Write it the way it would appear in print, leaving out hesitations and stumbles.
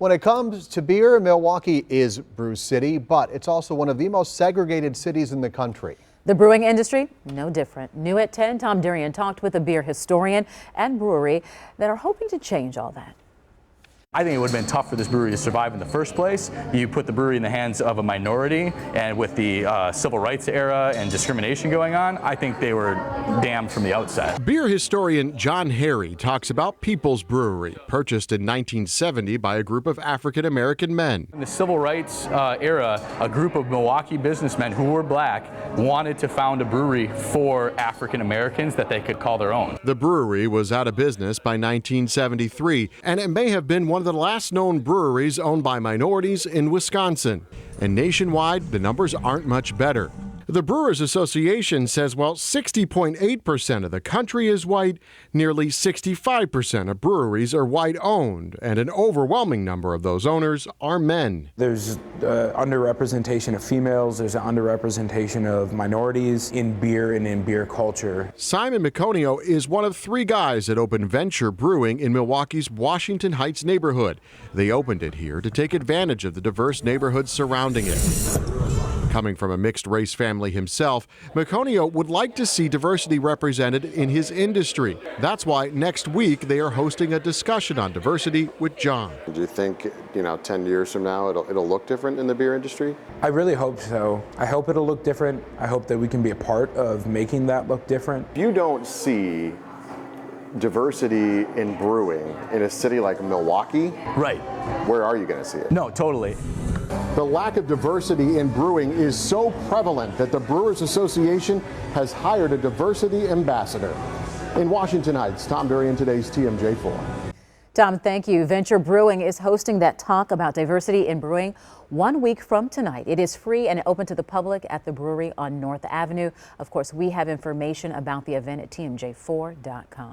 When it comes to beer, Milwaukee is Brew City, but it's also one of the most segregated cities in the country. The brewing industry, no different. New at 10, Tom Durian talked with a beer historian and brewery that are hoping to change all that. I think it would have been tough for this brewery to survive in the first place. You put the brewery in the hands of a minority, and with the civil rights era and discrimination going on, I think they were damned from the outset. Beer historian John Harry talks about People's Brewery, purchased in 1970 by a group of African-American men. In the civil rights era, a group of Milwaukee businessmen who were black wanted to found a brewery for African Americans that they could call their own. The brewery was out of business by 1973, and it may have been one of the last known breweries owned by minorities in Wisconsin. And nationwide, the numbers aren't much better. The Brewers Association says while 60.8% of the country is white, nearly 65% of breweries are white-owned, and an overwhelming number of those owners are men. There's underrepresentation of females, there's an underrepresentation of minorities in beer and in beer culture. Simon Meconio is one of 3 guys that opened Venture Brewing in Milwaukee's Washington Heights neighborhood. They opened it here to take advantage of the diverse neighborhoods surrounding it. Coming from a mixed-race family himself, Meconio would like to see diversity represented in his industry. That's why next week they are hosting a discussion on diversity with John. Do you think, 10 years from now it'll look different in the beer industry? I really hope so. I hope it'll look different. I hope that we can be a part of making that look different. If you don't see diversity in brewing in a city like Milwaukee, right, where are you going to see it? No, totally. The lack of diversity in brewing is so prevalent that the Brewers Association has hired a diversity ambassador. In Washington Heights, Tom Durian, today's TMJ4. Tom, thank you. Venture Brewing is hosting that talk about diversity in brewing 1 week from tonight. It is free and open to the public at the brewery on North Avenue. Of course, we have information about the event at TMJ4.com.